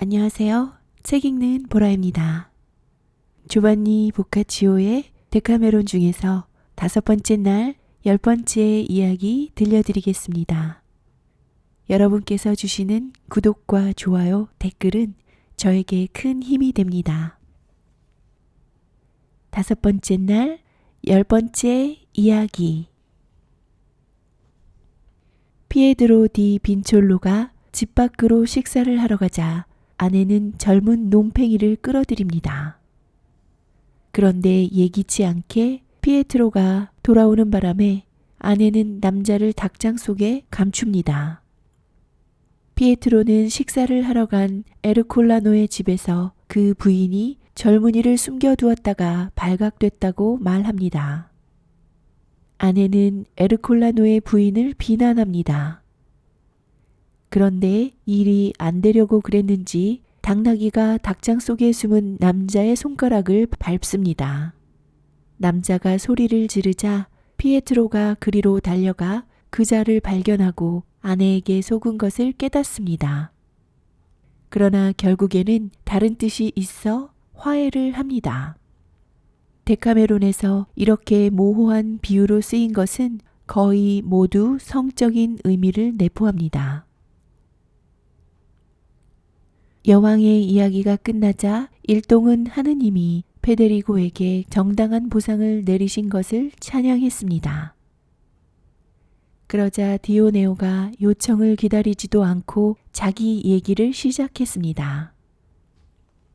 안녕하세요. 책 읽는 보라입니다. 조반니 보카치오의 데카메론 중에서 5번째 날 10번째 이야기 들려드리겠습니다. 여러분께서 주시는 구독과 좋아요, 댓글은 저에게 큰 힘이 됩니다. 5번째 날 10번째 이야기. 피에드로 디 빈촐로가 집 밖으로 식사를 하러 가자 아내는 젊은 놈팽이를 끌어들입니다. 그런데 예기치 않게 피에트로가 돌아오는 바람에 아내는 남자를 닭장 속에 감춥니다. 피에트로는 식사를 하러 간 에르콜라노의 집에서 그 부인이 젊은이를 숨겨두었다가 발각됐다고 말합니다. 아내는 에르콜라노의 부인을 비난합니다. 그런데 일이 안 되려고 그랬는지 당나귀가 닭장 속에 숨은 남자의 손가락을 밟습니다. 남자가 소리를 지르자 피에트로가 그리로 달려가 그자를 발견하고 아내에게 속은 것을 깨닫습니다. 그러나 결국에는 다른 뜻이 있어 화해를 합니다. 데카메론에서 이렇게 모호한 비유로 쓰인 것은 거의 모두 성적인 의미를 내포합니다. 여왕의 이야기가 끝나자 일동은 하느님이 페데리고에게 정당한 보상을 내리신 것을 찬양했습니다. 그러자 디오네오가 요청을 기다리지도 않고 자기 얘기를 시작했습니다.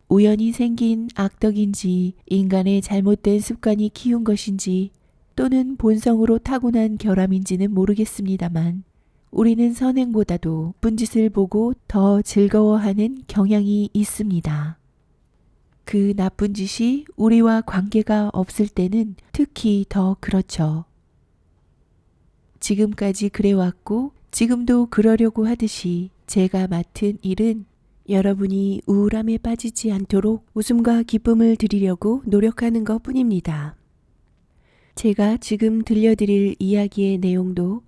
우연히 생긴 악덕인지 인간의 잘못된 습관이 키운 것인지 또는 본성으로 타고난 결함인지는 모르겠습니다만 우리는 선행보다도 나쁜 짓을 보고 더 즐거워하는 경향이 있습니다. 그 나쁜 짓이 우리와 관계가 없을 때는 특히 더 그렇죠. 지금까지 그래왔고 지금도 그러려고 하듯이 제가 맡은 일은 여러분이 우울함에 빠지지 않도록 웃음과 기쁨을 드리려고 노력하는 것 뿐입니다. 제가 지금 들려드릴 이야기의 내용도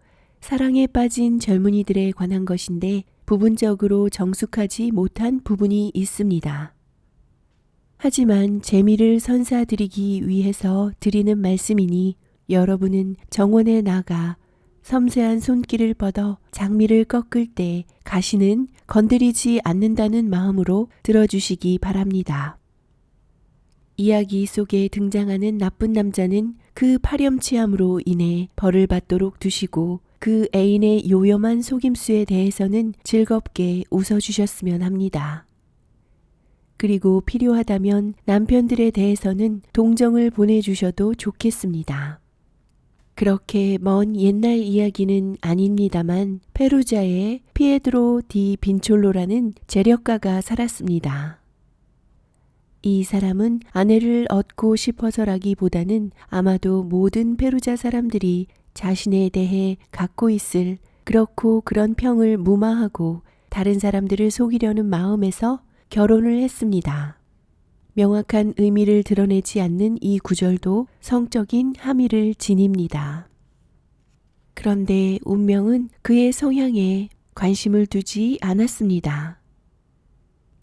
사랑에 빠진 젊은이들에 관한 것인데 부분적으로 정숙하지 못한 부분이 있습니다. 하지만 재미를 선사드리기 위해서 드리는 말씀이니 여러분은 정원에 나가 섬세한 손길을 뻗어 장미를 꺾을 때 가시는 건드리지 않는다는 마음으로 들어주시기 바랍니다. 이야기 속에 등장하는 나쁜 남자는 그 파렴치함으로 인해 벌을 받도록 두시고 그 애인의 요염한 속임수에 대해서는 즐겁게 웃어주셨으면 합니다. 그리고 필요하다면 남편들에 대해서는 동정을 보내주셔도 좋겠습니다. 그렇게 먼 옛날 이야기는 아닙니다만 페루자에 피에드로 디 빈촐로라는 재력가가 살았습니다. 이 사람은 아내를 얻고 싶어서라기보다는 아마도 모든 페루자 사람들이 자신에 대해 갖고 있을 그렇고 그런 평을 무마하고 다른 사람들을 속이려는 마음에서 결혼을 했습니다. 명확한 의미를 드러내지 않는 이 구절도 성적인 함의를 지닙니다. 그런데 운명은 그의 성향에 관심을 두지 않았습니다.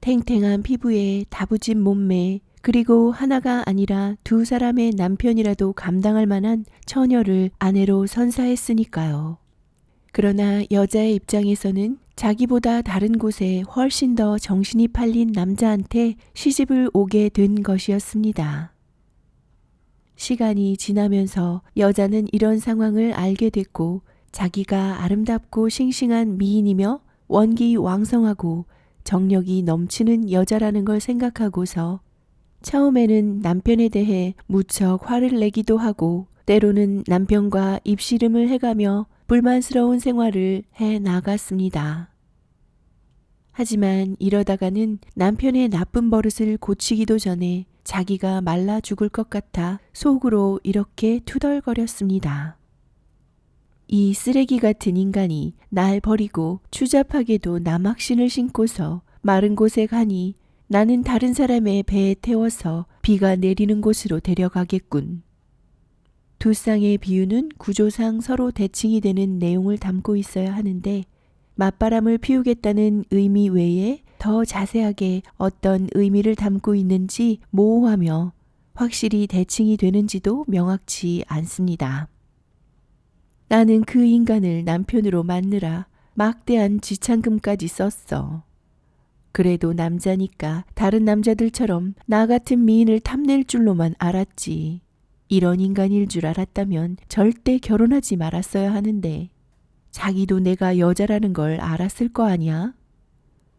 탱탱한 피부에 다부진 몸매 그리고 하나가 아니라 2사람의 남편이라도 감당할 만한 처녀를 아내로 선사했으니까요. 그러나 여자의 입장에서는 자기보다 다른 곳에 훨씬 더 정신이 팔린 남자한테 시집을 오게 된 것이었습니다. 시간이 지나면서 여자는 이런 상황을 알게 됐고 자기가 아름답고 싱싱한 미인이며 원기왕성하고 정력이 넘치는 여자라는 걸 생각하고서 처음에는 남편에 대해 무척 화를 내기도 하고 때로는 남편과 입씨름을 해가며 불만스러운 생활을 해 나갔습니다. 하지만 이러다가는 남편의 나쁜 버릇을 고치기도 전에 자기가 말라 죽을 것 같아 속으로 이렇게 투덜거렸습니다. 이 쓰레기 같은 인간이 날 버리고 추잡하게도 남학신을 신고서 마른 곳에 가니 나는 다른 사람의 배에 태워서 비가 내리는 곳으로 데려가겠군. 두 쌍의 비유는 구조상 서로 대칭이 되는 내용을 담고 있어야 하는데 맞바람을 피우겠다는 의미 외에 더 자세하게 어떤 의미를 담고 있는지 모호하며 확실히 대칭이 되는지도 명확치 않습니다. 나는 그 인간을 남편으로 만느라 막대한 지참금까지 썼어. 그래도 남자니까 다른 남자들처럼 나 같은 미인을 탐낼 줄로만 알았지. 이런 인간일 줄 알았다면 절대 결혼하지 말았어야 하는데 자기도 내가 여자라는 걸 알았을 거 아니야?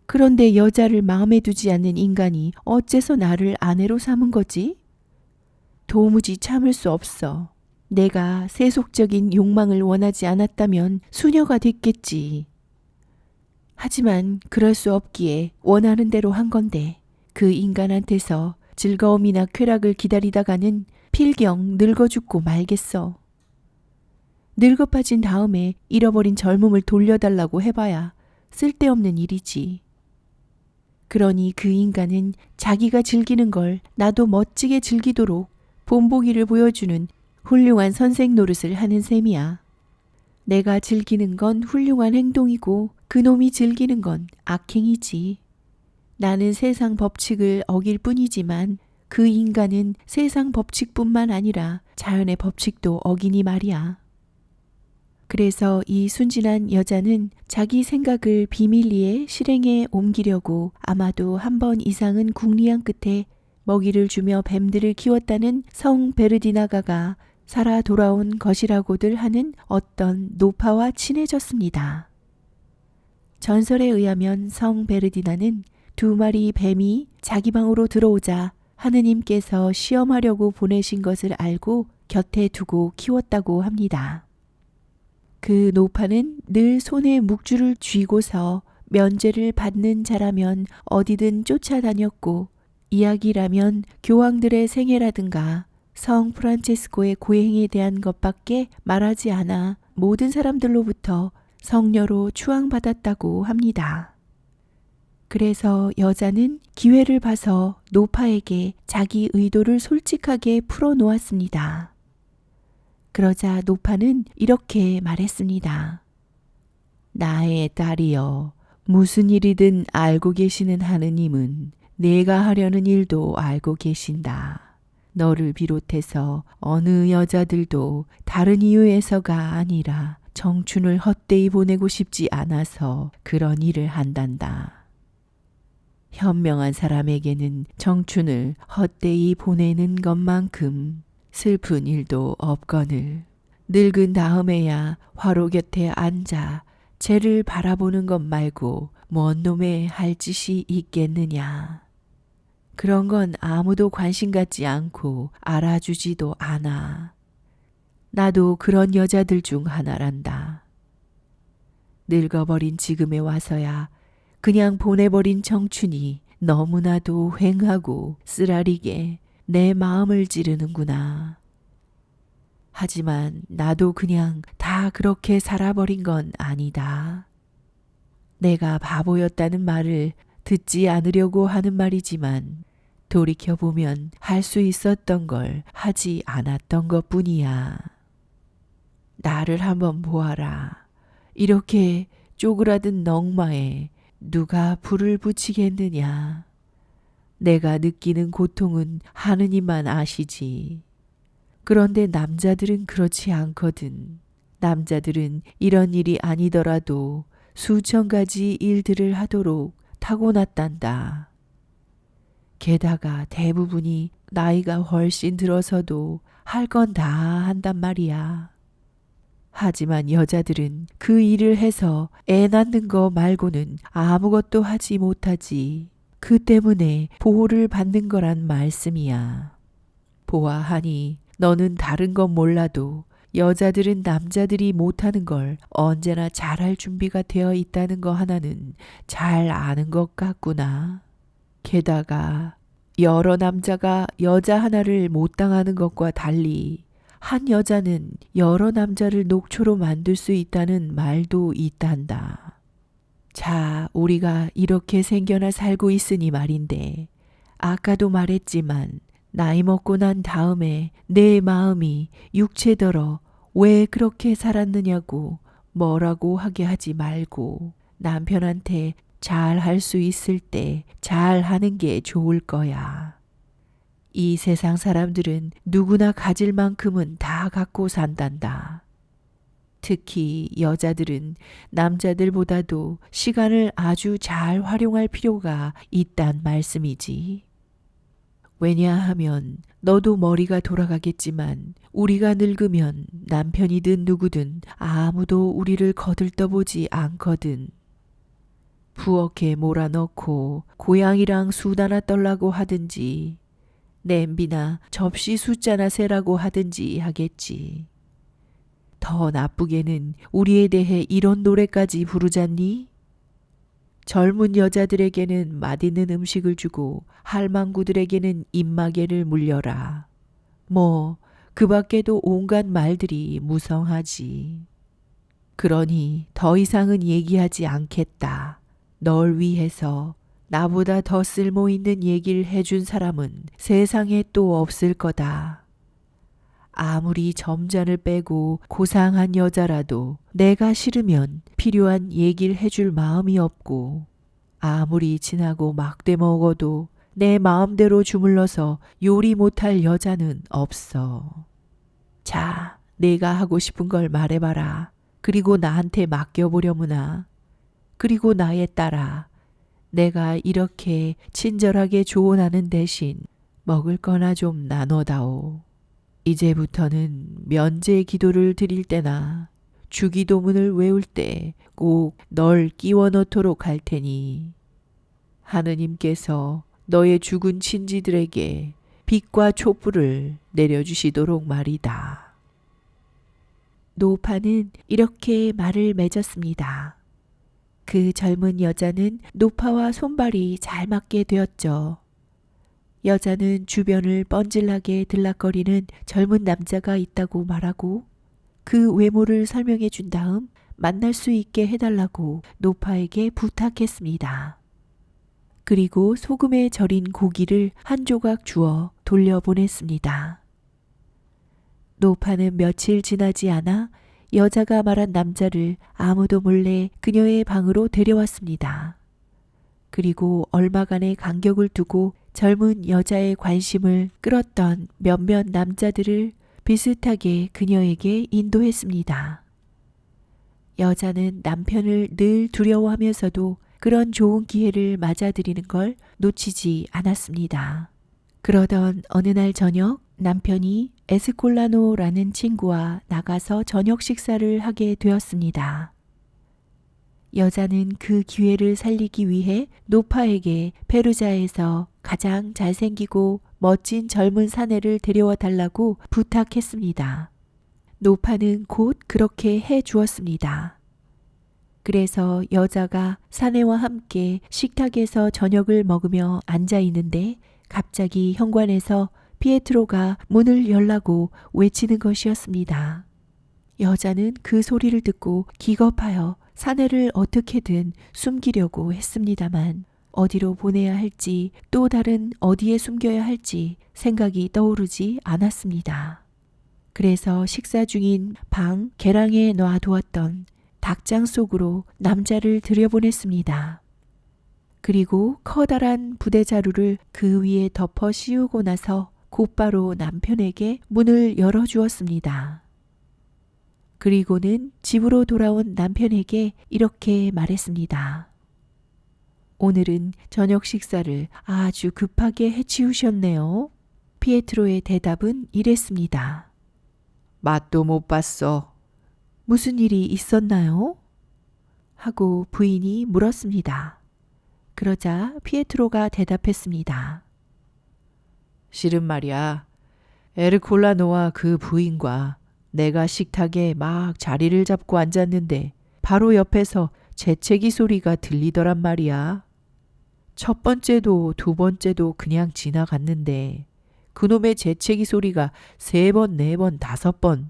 그런데 여자를 마음에 두지 않는 인간이 어째서 나를 아내로 삼은 거지? 도무지 참을 수 없어. 내가 세속적인 욕망을 원하지 않았다면 수녀가 됐겠지. 하지만 그럴 수 없기에 원하는 대로 한 건데 그 인간한테서 즐거움이나 쾌락을 기다리다가는 필경 늙어 죽고 말겠어. 늙어 빠진 다음에 잃어버린 젊음을 돌려달라고 해봐야 쓸데없는 일이지. 그러니 그 인간은 자기가 즐기는 걸 나도 멋지게 즐기도록 본보기를 보여주는 훌륭한 선생 노릇을 하는 셈이야. 내가 즐기는 건 훌륭한 행동이고 그놈이 즐기는 건 악행이지. 나는 세상 법칙을 어길 뿐이지만 그 인간은 세상 법칙뿐만 아니라 자연의 법칙도 어기니 말이야. 그래서 이 순진한 여자는 자기 생각을 비밀리에 실행에 옮기려고 아마도 한 번 이상은 궁리한 끝에 먹이를 주며 뱀들을 키웠다는 성 베르디나가가 살아 돌아온 것이라고들 하는 어떤 노파와 친해졌습니다. 전설에 의하면 성 베르디나는 2마리 뱀이 자기 방으로 들어오자 하느님께서 시험하려고 보내신 것을 알고 곁에 두고 키웠다고 합니다. 그 노파는 늘 손에 묵주를 쥐고서 면죄를 받는 자라면 어디든 쫓아다녔고 이야기라면 교황들의 생애라든가 성 프란체스코의 고행에 대한 것밖에 말하지 않아 모든 사람들로부터 성녀로 추앙받았다고 합니다. 그래서 여자는 기회를 봐서 노파에게 자기 의도를 솔직하게 풀어놓았습니다. 그러자 노파는 이렇게 말했습니다. 나의 딸이여, 무슨 일이든 알고 계시는 하느님은 내가 하려는 일도 알고 계신다. 너를 비롯해서 어느 여자들도 다른 이유에서가 아니라 청춘을 헛되이 보내고 싶지 않아서 그런 일을 한단다. 현명한 사람에게는 청춘을 헛되이 보내는 것만큼 슬픈 일도 없거늘 늙은 다음에야 화로 곁에 앉아 쟤를 바라보는 것 말고 뭔 놈의 할 짓이 있겠느냐. 그런 건 아무도 관심 갖지 않고 알아주지도 않아. 나도 그런 여자들 중 하나란다. 늙어버린 지금에 와서야 그냥 보내버린 청춘이 너무나도 휑하고 쓰라리게 내 마음을 찌르는구나. 하지만 나도 그냥 다 그렇게 살아버린 건 아니다. 내가 바보였다는 말을 듣지 않으려고 하는 말이지만 돌이켜보면 할 수 있었던 걸 하지 않았던 것뿐이야. 나를 한번 보아라. 이렇게 쪼그라든 넝마에 누가 불을 붙이겠느냐. 내가 느끼는 고통은 하느님만 아시지. 그런데 남자들은 그렇지 않거든. 남자들은 이런 일이 아니더라도 수천 가지 일들을 하도록 타고났단다. 게다가 대부분이 나이가 훨씬 들어서도 할 건 다 한단 말이야. 하지만 여자들은 그 일을 해서 애 낳는 거 말고는 아무것도 하지 못하지. 그 때문에 보호를 받는 거란 말씀이야. 보아하니 너는 다른 건 몰라도 여자들은 남자들이 못하는 걸 언제나 잘할 준비가 되어 있다는 거 하나는 잘 아는 것 같구나. 게다가 여러 남자가 여자 하나를 못 당하는 것과 달리 한 여자는 여러 남자를 녹초로 만들 수 있다는 말도 있단다. 자, 우리가 이렇게 생겨나 살고 있으니 말인데 아까도 말했지만 나이 먹고 난 다음에 내 마음이 육체더러 왜 그렇게 살았느냐고 뭐라고 하게 하지 말고 남편한테 잘 할 수 있을 때 잘 하는 게 좋을 거야. 이 세상 사람들은 누구나 가질 만큼은 다 갖고 산단다. 특히 여자들은 남자들보다도 시간을 아주 잘 활용할 필요가 있단 말씀이지. 왜냐하면 너도 머리가 돌아가겠지만 우리가 늙으면 남편이든 누구든 아무도 우리를 거들떠보지 않거든. 부엌에 몰아넣고 고양이랑 수다나 떨라고 하든지 냄비나 접시 숫자나 세라고 하든지 하겠지. 더 나쁘게는 우리에 대해 이런 노래까지 부르잖니? 젊은 여자들에게는 맛있는 음식을 주고 할망구들에게는 입마개를 물려라. 그 밖에도 온갖 말들이 무성하지. 그러니 더 이상은 얘기하지 않겠다. 널 위해서 나보다 더 쓸모있는 얘기를 해준 사람은 세상에 또 없을 거다. 아무리 점잔을 빼고 고상한 여자라도 내가 싫으면 필요한 얘기를 해줄 마음이 없고 아무리 진하고 막대 먹어도 내 마음대로 주물러서 요리 못할 여자는 없어. 자, 내가 하고 싶은 걸 말해봐라. 그리고 나한테 맡겨보려무나. 그리고 나에 따라 내가 이렇게 친절하게 조언하는 대신 먹을 거나 좀 나눠다오. 이제부터는 면제 기도를 드릴 때나 주기도문을 외울 때 꼭 널 끼워 넣도록 할 테니 하느님께서 너의 죽은 친지들에게 빛과 촛불을 내려주시도록 말이다. 노파는 이렇게 말을 맺었습니다. 그 젊은 여자는 노파와 손발이 잘 맞게 되었죠. 여자는 주변을 뻔질나게 들락거리는 젊은 남자가 있다고 말하고 그 외모를 설명해 준 다음 만날 수 있게 해달라고 노파에게 부탁했습니다. 그리고 소금에 절인 고기를 한 조각 주어 돌려보냈습니다. 노파는 며칠 지나지 않아 여자가 말한 남자를 아무도 몰래 그녀의 방으로 데려왔습니다. 그리고 얼마간의 간격을 두고 젊은 여자의 관심을 끌었던 몇몇 남자들을 비슷하게 그녀에게 인도했습니다. 여자는 남편을 늘 두려워하면서도 그런 좋은 기회를 맞아들이는 걸 놓치지 않았습니다. 그러던 어느 날 저녁 남편이 에스콜라노라는 친구와 나가서 저녁 식사를 하게 되었습니다. 여자는 그 기회를 살리기 위해 노파에게 페루자에서 가장 잘생기고 멋진 젊은 사내를 데려와 달라고 부탁했습니다. 노파는 곧 그렇게 해 주었습니다. 그래서 여자가 사내와 함께 식탁에서 저녁을 먹으며 앉아 있는데 갑자기 현관에서 피에트로가 문을 열라고 외치는 것이었습니다. 여자는 그 소리를 듣고 기겁하여 사내를 어떻게든 숨기려고 했습니다만 어디로 보내야 할지 또 다른 어디에 숨겨야 할지 생각이 떠오르지 않았습니다. 그래서 식사 중인 방 계랑에 놔두었던 닭장 속으로 남자를 들여보냈습니다. 그리고 커다란 부대자루를 그 위에 덮어 씌우고 나서 곧바로 남편에게 문을 열어주었습니다. 그리고는 집으로 돌아온 남편에게 이렇게 말했습니다. 오늘은 저녁 식사를 아주 급하게 해치우셨네요. 피에트로의 대답은 이랬습니다. 맛도 못 봤어. 무슨 일이 있었나요? 하고 부인이 물었습니다. 그러자 피에트로가 대답했습니다. 실은 말이야. 에르콜라노와 그 부인과 내가 식탁에 막 자리를 잡고 앉았는데 바로 옆에서 재채기 소리가 들리더란 말이야. 첫 번째도 두 번째도 그냥 지나갔는데 그놈의 재채기 소리가 3번, 4번, 5번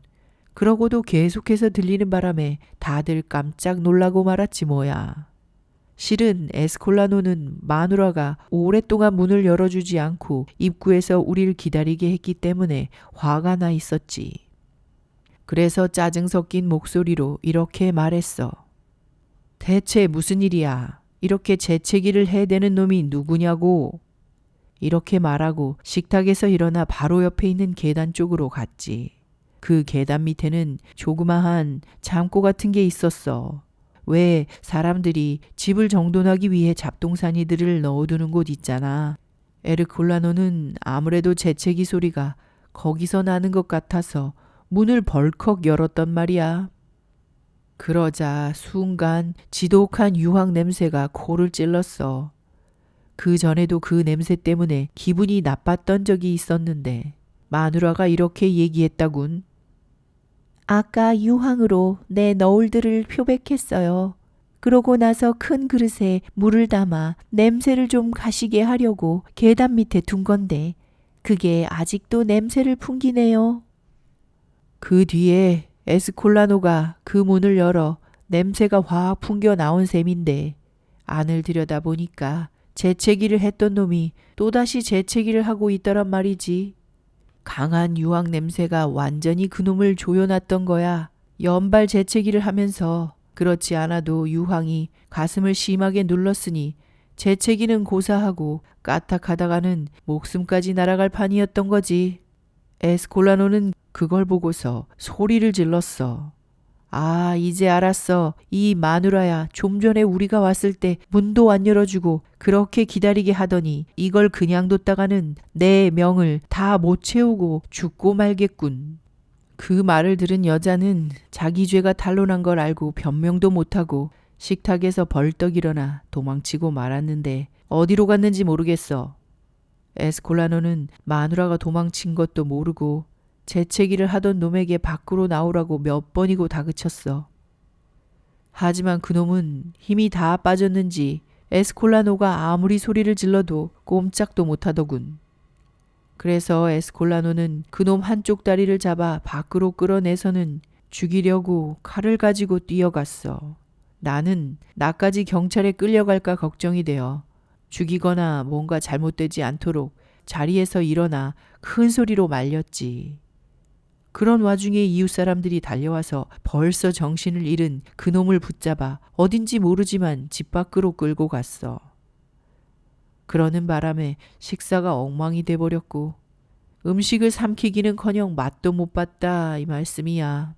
그러고도 계속해서 들리는 바람에 다들 깜짝 놀라고 말았지 뭐야. 실은 에스콜라노는 마누라가 오랫동안 문을 열어주지 않고 입구에서 우리를 기다리게 했기 때문에 화가 나 있었지. 그래서 짜증 섞인 목소리로 이렇게 말했어. 대체 무슨 일이야? 이렇게 재채기를 해대는 놈이 누구냐고. 이렇게 말하고 식탁에서 일어나 바로 옆에 있는 계단 쪽으로 갔지. 그 계단 밑에는 조그마한 창고 같은 게 있었어. 왜 사람들이 집을 정돈하기 위해 잡동사니들을 넣어두는 곳 있잖아. 에르콜라노는 아무래도 재채기 소리가 거기서 나는 것 같아서 문을 벌컥 열었단 말이야. 그러자 순간 지독한 유황 냄새가 코를 찔렀어. 그 전에도 그 냄새 때문에 기분이 나빴던 적이 있었는데 마누라가 이렇게 얘기했다군. 아까 유황으로 내 너울들을 표백했어요. 그러고 나서 큰 그릇에 물을 담아 냄새를 좀 가시게 하려고 계단 밑에 둔 건데 그게 아직도 냄새를 풍기네요. 그 뒤에 에스콜라노가 그 문을 열어 냄새가 확 풍겨 나온 셈인데 안을 들여다보니까 재채기를 했던 놈이 또다시 재채기를 하고 있더란 말이지. 강한 유황 냄새가 완전히 그놈을 조여놨던 거야. 연발 재채기를 하면서 그렇지 않아도 유황이 가슴을 심하게 눌렀으니 재채기는 고사하고 까딱하다가는 목숨까지 날아갈 판이었던 거지. 에스콜라노는 그걸 보고서 소리를 질렀어. 아, 이제 알았어. 이 마누라야 좀 전에 우리가 왔을 때 문도 안 열어주고 그렇게 기다리게 하더니 이걸 그냥 뒀다가는 내 명을 다 못 채우고 죽고 말겠군. 그 말을 들은 여자는 자기 죄가 탄로난 걸 알고 변명도 못하고 식탁에서 벌떡 일어나 도망치고 말았는데 어디로 갔는지 모르겠어. 에스콜라노는 마누라가 도망친 것도 모르고 재채기를 하던 놈에게 밖으로 나오라고 몇 번이고 다그쳤어. 하지만 그놈은 힘이 다 빠졌는지 에스콜라노가 아무리 소리를 질러도 꼼짝도 못하더군. 그래서 에스콜라노는 그놈 한쪽 다리를 잡아 밖으로 끌어내서는 죽이려고 칼을 가지고 뛰어갔어. 나는 나까지 경찰에 끌려갈까 걱정이 되어 죽이거나 뭔가 잘못되지 않도록 자리에서 일어나 큰 소리로 말렸지. 그런 와중에 이웃 사람들이 달려와서 벌써 정신을 잃은 그놈을 붙잡아 어딘지 모르지만 집 밖으로 끌고 갔어. 그러는 바람에 식사가 엉망이 돼버렸고 음식을 삼키기는커녕 맛도 못 봤다 이 말씀이야.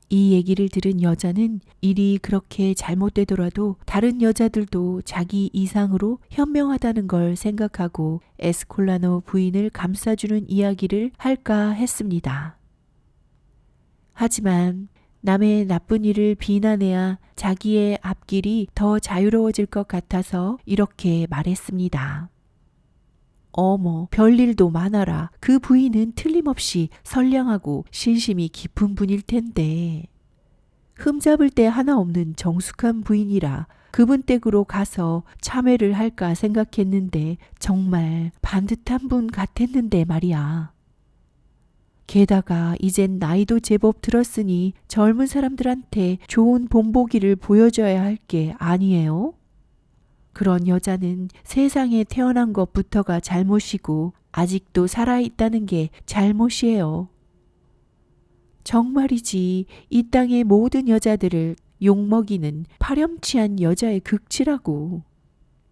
이 얘기를 들은 여자는 일이 그렇게 잘못되더라도 다른 여자들도 자기 이상으로 현명하다는 걸 생각하고 에스콜라노 부인을 감싸주는 이야기를 할까 했습니다. 하지만 남의 나쁜 일을 비난해야 자기의 앞길이 더 자유로워질 것 같아서 이렇게 말했습니다. 어머, 별일도 많아라. 그 부인은 틀림없이 선량하고 신심이 깊은 분일 텐데. 흠잡을 데 하나 없는 정숙한 부인이라 그분 댁으로 가서 참회를 할까 생각했는데 정말 반듯한 분 같았는데 말이야. 게다가 이젠 나이도 제법 들었으니 젊은 사람들한테 좋은 본보기를 보여줘야 할 게 아니에요? 그런 여자는 세상에 태어난 것부터가 잘못이고 아직도 살아있다는 게 잘못이에요. 정말이지 이 땅의 모든 여자들을 욕먹이는 파렴치한 여자의 극치라고.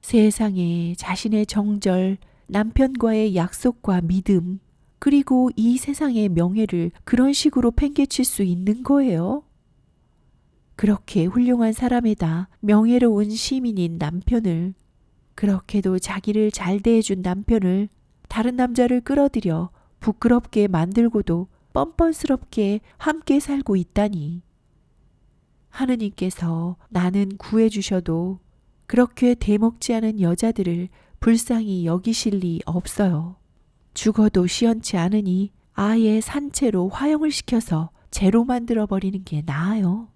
세상에 자신의 정절, 남편과의 약속과 믿음, 그리고 이 세상의 명예를 그런 식으로 팽개칠 수 있는 거예요? 그렇게 훌륭한 사람에다 명예로운 시민인 남편을, 그렇게도 자기를 잘 대해준 남편을 다른 남자를 끌어들여 부끄럽게 만들고도 뻔뻔스럽게 함께 살고 있다니. 하느님께서 나는 구해주셔도 그렇게 대먹지 않은 여자들을 불쌍히 여기실 리 없어요. 죽어도 시원치 않으니 아예 산채로 화형을 시켜서 재로 만들어버리는 게 나아요.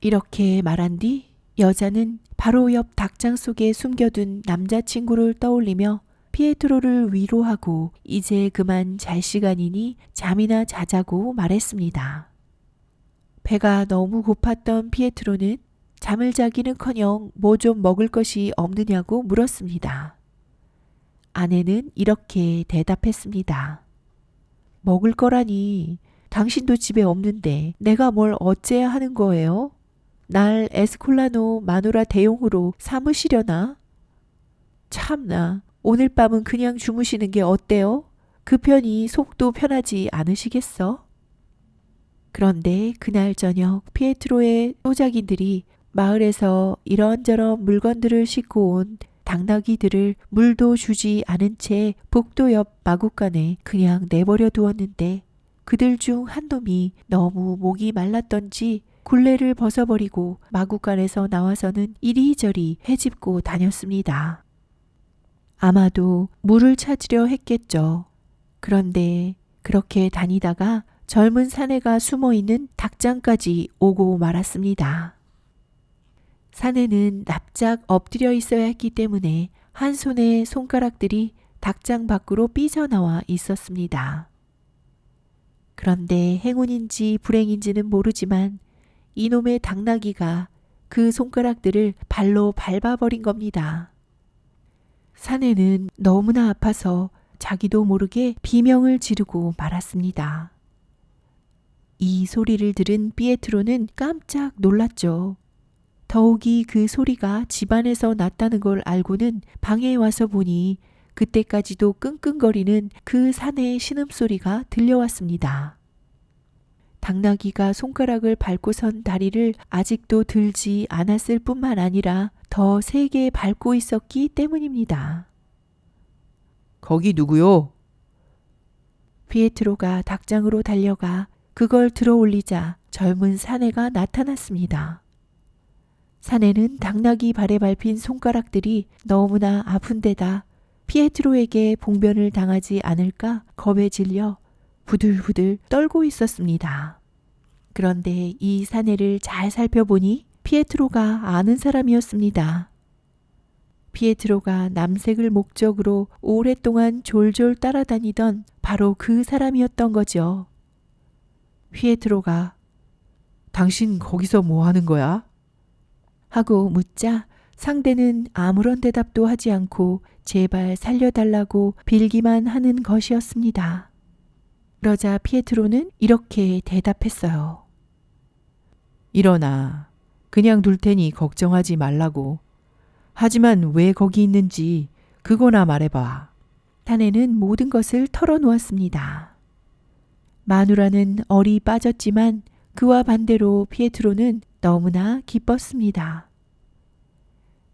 이렇게 말한 뒤 여자는 바로 옆 닭장 속에 숨겨둔 남자친구를 떠올리며 피에트로를 위로하고 이제 그만 잘 시간이니 잠이나 자자고 말했습니다. 배가 너무 고팠던 피에트로는 잠을 자기는커녕 뭐 좀 먹을 것이 없느냐고 물었습니다. 아내는 이렇게 대답했습니다. 먹을 거라니 당신도 집에 없는데 내가 뭘 어째야 하는 거예요? 날 에스콜라노 마누라 대용으로 삼으시려나? 참나, 오늘 밤은 그냥 주무시는 게 어때요? 그 편이 속도 편하지 않으시겠어? 그런데 그날 저녁 피에트로의 소작인들이 마을에서 이런저런 물건들을 싣고 온 당나귀들을 물도 주지 않은 채 복도 옆 마구간에 그냥 내버려 두었는데 그들 중 한 놈이 너무 목이 말랐던지 굴레를 벗어버리고 마구간에서 나와서는 이리저리 헤집고 다녔습니다. 아마도 물을 찾으려 했겠죠. 그런데 그렇게 다니다가 젊은 사내가 숨어있는 닭장까지 오고 말았습니다. 사내는 납작 엎드려 있어야 했기 때문에 한 손의 손가락들이 닭장 밖으로 삐져나와 있었습니다. 그런데 행운인지 불행인지는 모르지만 이놈의 당나귀가 그 손가락들을 발로 밟아버린 겁니다. 사내는 너무나 아파서 자기도 모르게 비명을 지르고 말았습니다. 이 소리를 들은 피에트로는 깜짝 놀랐죠. 더욱이 그 소리가 집안에서 났다는 걸 알고는 방에 와서 보니 그때까지도 끙끙거리는 그 사내의 신음소리가 들려왔습니다. 당나귀가 손가락을 밟고선 다리를 아직도 들지 않았을 뿐만 아니라 더 세게 밟고 있었기 때문입니다. 거기 누구요? 피에트로가 닭장으로 달려가 그걸 들어올리자 젊은 사내가 나타났습니다. 사내는 당나귀 발에 밟힌 손가락들이 너무나 아픈 데다 피에트로에게 봉변을 당하지 않을까 겁에 질려 부들부들 떨고 있었습니다. 그런데 이 사내를 잘 살펴보니 피에트로가 아는 사람이었습니다. 피에트로가 남색을 목적으로 오랫동안 졸졸 따라다니던 바로 그 사람이었던 거죠. 피에트로가 당신 거기서 뭐 하는 거야? 하고 묻자 상대는 아무런 대답도 하지 않고 제발 살려달라고 빌기만 하는 것이었습니다. 그러자 피에트로는 이렇게 대답했어요. 일어나. 그냥 둘 테니 걱정하지 말라고. 하지만 왜 거기 있는지 그거나 말해봐. 사내는 모든 것을 털어놓았습니다. 마누라는 얼이 빠졌지만 그와 반대로 피에트로는 너무나 기뻤습니다.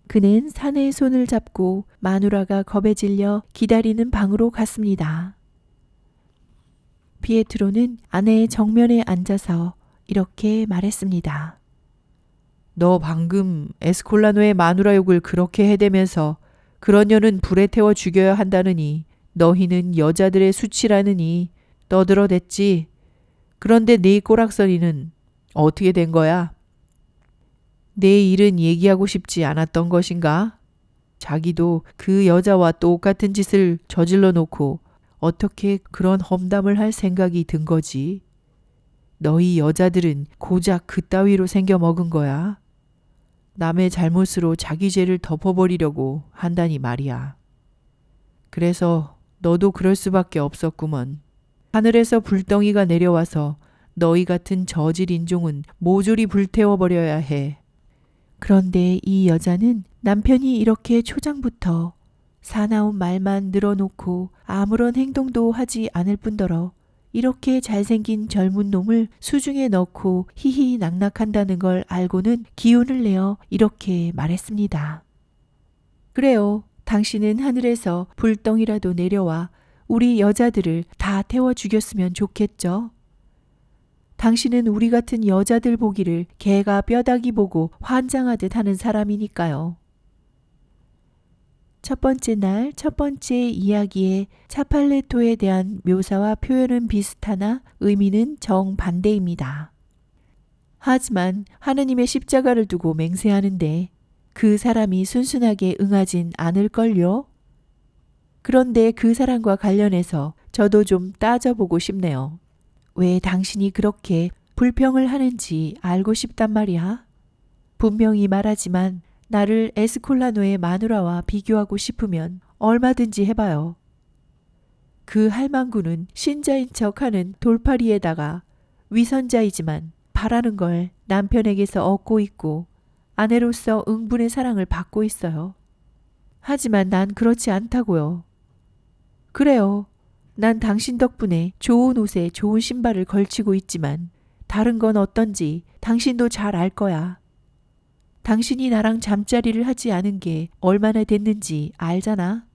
그는 사내의 손을 잡고 마누라가 겁에 질려 기다리는 방으로 갔습니다. 피에트로는 아내의 정면에 앉아서 이렇게 말했습니다. 너 방금 에스콜라노의 마누라 욕을 그렇게 해대면서 그런 년은 불에 태워 죽여야 한다느니 너희는 여자들의 수치라느니 떠들어댔지. 그런데 네 꼬락서리는 어떻게 된 거야? 내 일은 얘기하고 싶지 않았던 것인가? 자기도 그 여자와 똑같은 짓을 저질러 놓고 어떻게 그런 험담을 할 생각이 든 거지? 너희 여자들은 고작 그따위로 생겨 먹은 거야. 남의 잘못으로 자기 죄를 덮어버리려고 한다니 말이야. 그래서 너도 그럴 수밖에 없었구먼. 하늘에서 불덩이가 내려와서 너희 같은 저질 인종은 모조리 불태워버려야 해. 그런데 이 여자는 남편이 이렇게 초장부터 사나운 말만 늘어놓고 아무런 행동도 하지 않을 뿐더러 이렇게 잘생긴 젊은 놈을 수중에 넣고 히히 낙낙한다는 걸 알고는 기운을 내어 이렇게 말했습니다. 그래요. 당신은 하늘에서 불덩이라도 내려와 우리 여자들을 다 태워 죽였으면 좋겠죠. 당신은 우리 같은 여자들 보기를 개가 뼈다귀 보고 환장하듯 하는 사람이니까요. 첫 번째 날 첫 번째 이야기의 차팔레토에 대한 묘사와 표현은 비슷하나 의미는 정반대입니다. 하지만 하느님의 십자가를 두고 맹세하는데 그 사람이 순순하게 응하진 않을걸요? 그런데 그 사람과 관련해서 저도 좀 따져보고 싶네요. 왜 당신이 그렇게 불평을 하는지 알고 싶단 말이야. 분명히 말하지만 나를 에스콜라노의 마누라와 비교하고 싶으면 얼마든지 해봐요. 그 할망구는 신자인 척하는 돌팔이에다가 위선자이지만 바라는 걸 남편에게서 얻고 있고 아내로서 응분의 사랑을 받고 있어요. 하지만 난 그렇지 않다고요. 그래요. 난 당신 덕분에 좋은 옷에 좋은 신발을 걸치고 있지만 다른 건 어떤지 당신도 잘 알 거야. 당신이 나랑 잠자리를 하지 않은 게 얼마나 됐는지 알잖아.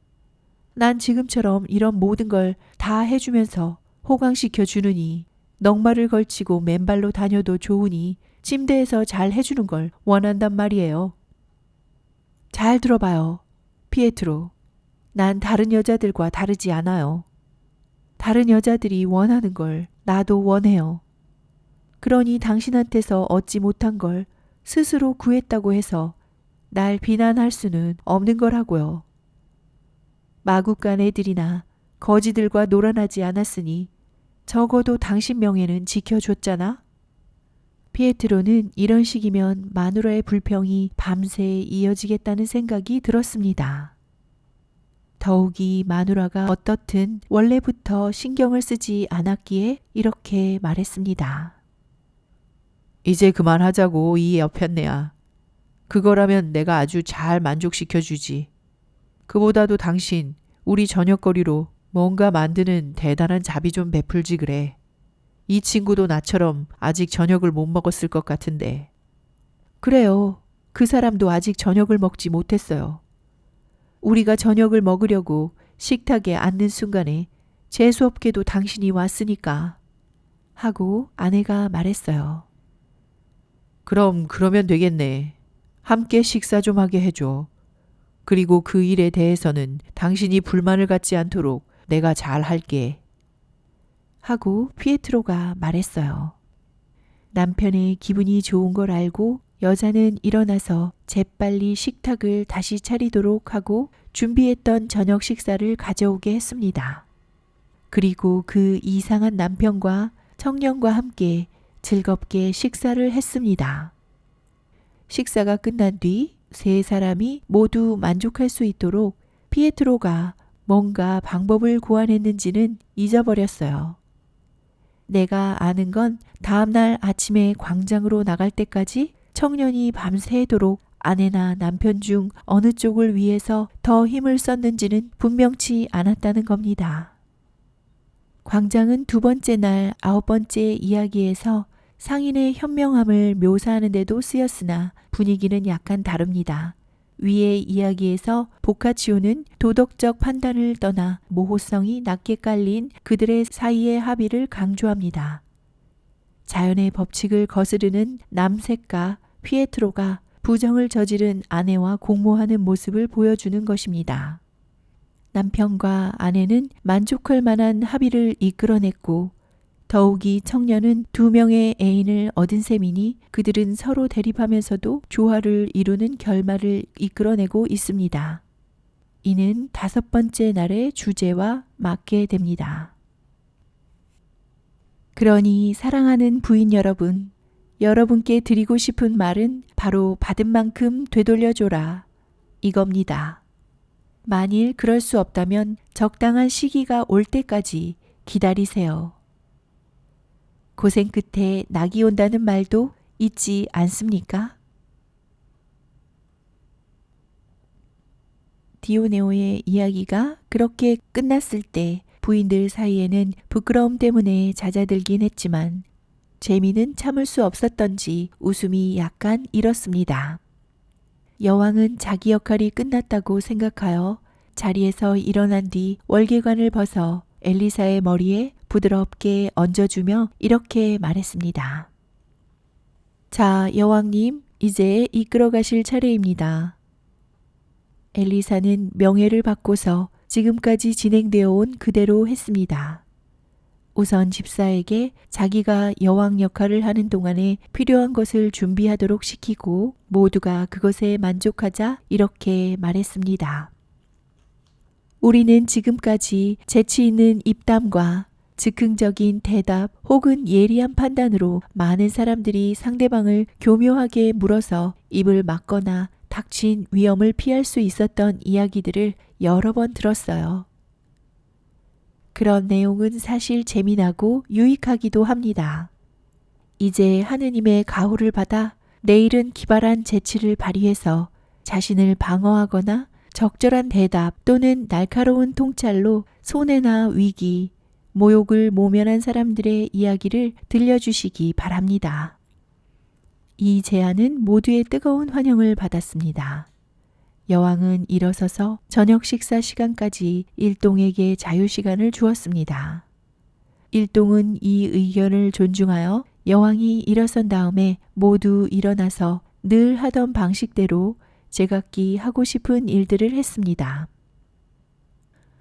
난 지금처럼 이런 모든 걸 다 해주면서 호강시켜 주느니 넉마를 걸치고 맨발로 다녀도 좋으니 침대에서 잘 해주는 걸 원한단 말이에요. 잘 들어봐요. 피에트로. 난 다른 여자들과 다르지 않아요. 다른 여자들이 원하는 걸 나도 원해요. 그러니 당신한테서 얻지 못한 걸 스스로 구했다고 해서 날 비난할 수는 없는 거라고요. 마구간 애들이나 거지들과 놀아나지 않았으니 적어도 당신 명예는 지켜줬잖아. 피에트로는 이런 식이면 마누라의 불평이 밤새 이어지겠다는 생각이 들었습니다. 더욱이 마누라가 어떻든 원래부터 신경을 쓰지 않았기에 이렇게 말했습니다. 이제 그만하자고 이 여편네야. 그거라면 내가 아주 잘 만족시켜주지. 그보다도 당신 우리 저녁거리로 뭔가 만드는 대단한 자비 좀 베풀지 그래. 이 친구도 나처럼 아직 저녁을 못 먹었을 것 같은데. 그래요. 그 사람도 아직 저녁을 먹지 못했어요. 우리가 저녁을 먹으려고 식탁에 앉는 순간에 재수없게도 당신이 왔으니까 하고 아내가 말했어요. 그러면 되겠네. 함께 식사 좀 하게 해줘. 그리고 그 일에 대해서는 당신이 불만을 갖지 않도록 내가 잘 할게. 하고 피에트로가 말했어요. 남편의 기분이 좋은 걸 알고 여자는 일어나서 재빨리 식탁을 다시 차리도록 하고 준비했던 저녁 식사를 가져오게 했습니다. 그리고 그 이상한 남편과 청년과 함께 즐겁게 식사를 했습니다. 식사가 끝난 뒤 세 사람이 모두 만족할 수 있도록 피에트로가 뭔가 방법을 고안했는지는 잊어버렸어요. 내가 아는 건 다음날 아침에 광장으로 나갈 때까지 청년이 밤새도록 아내나 남편 중 어느 쪽을 위해서 더 힘을 썼는지는 분명치 않았다는 겁니다. 광장은 두 번째 날 9번째 이야기에서 상인의 현명함을 묘사하는 데도 쓰였으나 분위기는 약간 다릅니다. 위의 이야기에서 보카치오는 도덕적 판단을 떠나 모호성이 낮게 깔린 그들의 사이의 합의를 강조합니다. 자연의 법칙을 거스르는 남색과 피에트로가 부정을 저지른 아내와 공모하는 모습을 보여주는 것입니다. 남편과 아내는 만족할 만한 합의를 이끌어냈고 더욱이 청년은 2명의 애인을 얻은 셈이니 그들은 서로 대립하면서도 조화를 이루는 결말을 이끌어내고 있습니다. 이는 5번째 날의 주제와 맞게 됩니다. 그러니 사랑하는 부인 여러분, 여러분께 드리고 싶은 말은 바로 받은 만큼 되돌려줘라 이겁니다. 만일 그럴 수 없다면 적당한 시기가 올 때까지 기다리세요. 고생 끝에 낙이 온다는 말도 있지 않습니까? 디오네오의 이야기가 그렇게 끝났을 때 부인들 사이에는 부끄러움 때문에 잦아들긴 했지만 재미는 참을 수 없었던지 웃음이 약간 일었습니다. 여왕은 자기 역할이 끝났다고 생각하여 자리에서 일어난 뒤 월계관을 벗어 엘리사의 머리에 부드럽게 얹어주며 이렇게 말했습니다. 자, 여왕님, 이제 이끌어 가실 차례입니다. 엘리사는 명예를 받고서 지금까지 진행되어 온 그대로 했습니다. 우선 집사에게 자기가 여왕 역할을 하는 동안에 필요한 것을 준비하도록 시키고 모두가 그것에 만족하자 이렇게 말했습니다. 우리는 지금까지 재치 있는 입담과 즉흥적인 대답 혹은 예리한 판단으로 많은 사람들이 상대방을 교묘하게 물어서 입을 막거나 닥친 위험을 피할 수 있었던 이야기들을 여러 번 들었어요. 그런 내용은 사실 재미나고 유익하기도 합니다. 이제 하느님의 가호를 받아 내일은 기발한 재치를 발휘해서 자신을 방어하거나 적절한 대답 또는 날카로운 통찰로 손해나 위기, 모욕을 모면한 사람들의 이야기를 들려주시기 바랍니다. 이 제안은 모두의 뜨거운 환영을 받았습니다. 여왕은 일어서서 저녁 식사 시간까지 일동에게 자유시간을 주었습니다. 일동은 이 의견을 존중하여 여왕이 일어선 다음에 모두 일어나서 늘 하던 방식대로 제각기 하고 싶은 일들을 했습니다.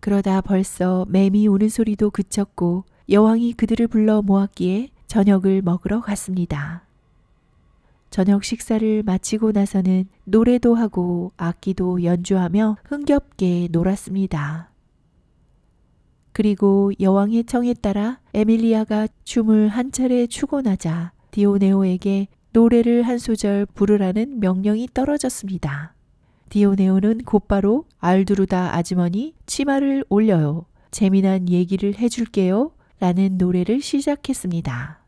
그러다 벌써 매미 우는 소리도 그쳤고 여왕이 그들을 불러 모았기에 저녁을 먹으러 갔습니다. 저녁 식사를 마치고 나서는 노래도 하고 악기도 연주하며 흥겹게 놀았습니다. 그리고 여왕의 청에 따라 에밀리아가 춤을 한 차례 추고 나자 디오네오에게 노래를 한 소절 부르라는 명령이 떨어졌습니다. 디오네오는 곧바로 알두르다 아주머니 치마를 올려요. 재미난 얘기를 해줄게요. 라는 노래를 시작했습니다.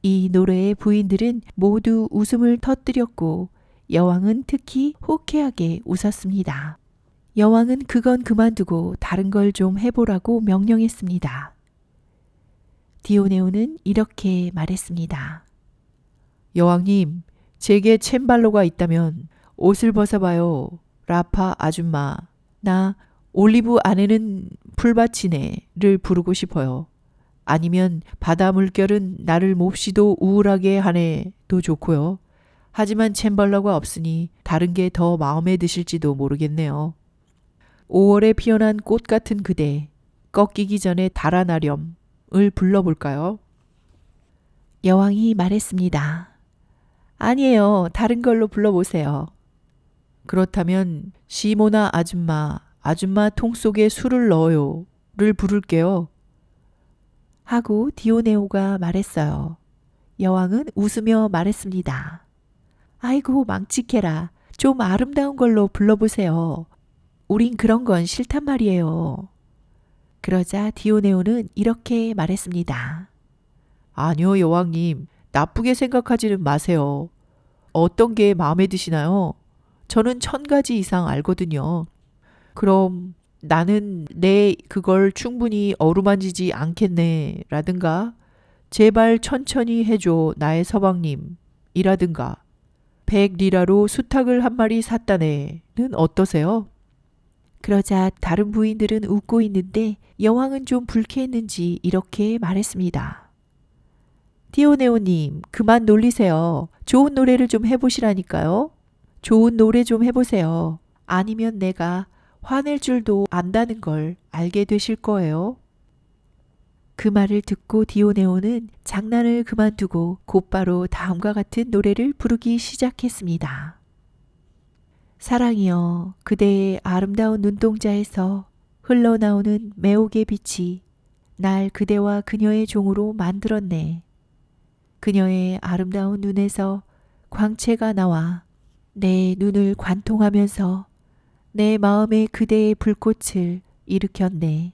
이 노래의 부인들은 모두 웃음을 터뜨렸고 여왕은 특히 호쾌하게 웃었습니다. 여왕은 그건 그만두고 다른 걸 좀 해보라고 명령했습니다. 디오네오는 이렇게 말했습니다. 여왕님, 제게 챔발로가 있다면 옷을 벗어봐요. 라파 아줌마. 나 올리브 안에는 풀밭이네를 부르고 싶어요. 아니면 바다 물결은 나를 몹시도 우울하게 하네도 좋고요. 하지만 챔발러가 없으니 다른 게 더 마음에 드실지도 모르겠네요. 5월에 피어난 꽃 같은 그대, 꺾이기 전에 달아나렴을 불러볼까요? 여왕이 말했습니다. 아니에요. 다른 걸로 불러보세요. 그렇다면 시모나 아줌마, 아줌마 통 속에 술을 넣어요를 부를게요. 하고 디오네오가 말했어요. 여왕은 웃으며 말했습니다. 아이고 망치케라. 좀 아름다운 걸로 불러보세요. 우린 그런 건 싫단 말이에요. 그러자 디오네오는 이렇게 말했습니다. 아니요, 여왕님. 나쁘게 생각하지는 마세요. 어떤 게 마음에 드시나요? 저는 1000가지 이상 알거든요. 그럼 나는 그걸 충분히 어루만지지 않겠네 라든가 제발 천천히 해줘 나의 서방님 이라든가 100리라로 수탉을 한 마리 샀다네는 어떠세요? 그러자 다른 부인들은 웃고 있는데 여왕은 좀 불쾌했는지 이렇게 말했습니다. 디오네오님, 그만 놀리세요. 좋은 노래를 좀 해보시라니까요. 좋은 노래 좀 해보세요. 아니면 내가 화낼 줄도 안다는 걸 알게 되실 거예요. 그 말을 듣고 디오네오는 장난을 그만두고 곧바로 다음과 같은 노래를 부르기 시작했습니다. 사랑이여, 그대의 아름다운 눈동자에서 흘러나오는 매혹의 빛이 날 그대와 그녀의 종으로 만들었네. 그녀의 아름다운 눈에서 광채가 나와 내 눈을 관통하면서 내 마음에 그대의 불꽃을 일으켰네.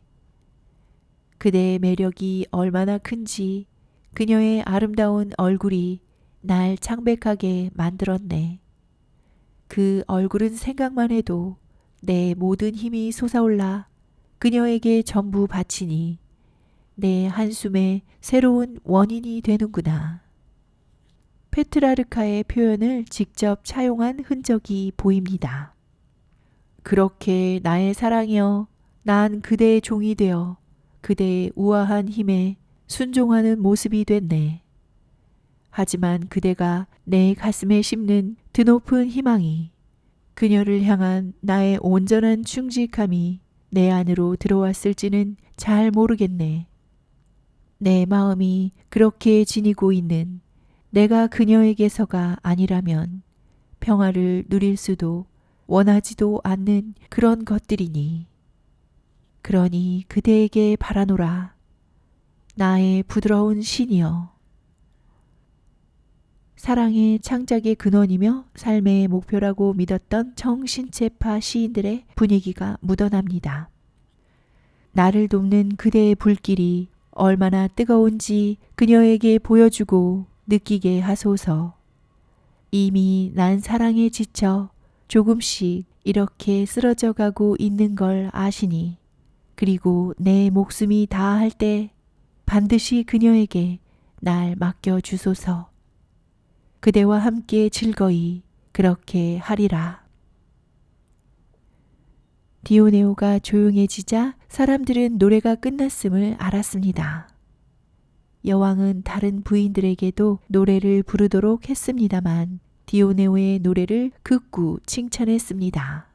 그대의 매력이 얼마나 큰지 그녀의 아름다운 얼굴이 날 창백하게 만들었네. 그 얼굴은 생각만 해도 내 모든 힘이 솟아올라 그녀에게 전부 바치니 내 한숨에 새로운 원인이 되는구나. 페트라르카의 표현을 직접 차용한 흔적이 보입니다. 그렇게 나의 사랑이여, 난 그대의 종이 되어 그대의 우아한 힘에 순종하는 모습이 됐네. 하지만 그대가 내 가슴에 심는 드높은 희망이, 그녀를 향한 나의 온전한 충직함이 내 안으로 들어왔을지는 잘 모르겠네. 내 마음이 그렇게 지니고 있는 내가 그녀에게서가 아니라면 평화를 누릴 수도 원하지도 않는 그런 것들이니. 그러니 그대에게 바라노라. 나의 부드러운 신이여. 사랑의 창작의 근원이며 삶의 목표라고 믿었던 정신체파 시인들의 분위기가 묻어납니다. 나를 돕는 그대의 불길이 얼마나 뜨거운지 그녀에게 보여주고 느끼게 하소서. 이미 난 사랑에 지쳐 조금씩 이렇게 쓰러져 가고 있는 걸 아시니, 그리고 내 목숨이 다할 때 반드시 그녀에게 날 맡겨 주소서. 그대와 함께 즐거이 그렇게 하리라. 디오네오가 조용해지자 사람들은 노래가 끝났음을 알았습니다. 여왕은 다른 부인들에게도 노래를 부르도록 했습니다만 디오네오의 노래를 극구 칭찬했습니다.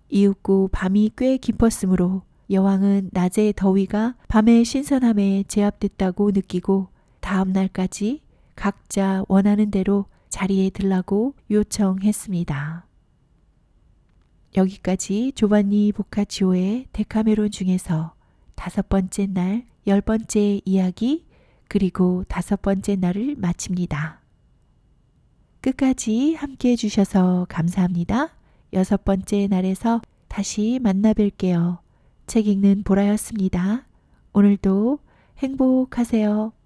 이윽고 밤이 꽤 깊었으므로 여왕은 낮의 더위가 밤의 신선함에 제압됐다고 느끼고 다음 날까지 각자 원하는 대로 자리에 들라고 요청했습니다. 여기까지 조반니 보카치오의 데카메론 중에서 5번째 날, 10번째 이야기, 그리고 5번째 날을 마칩니다. 끝까지 함께 해주셔서 감사합니다. 6번째 날에서 다시 만나 뵐게요. 책 읽는 보라였습니다. 오늘도 행복하세요.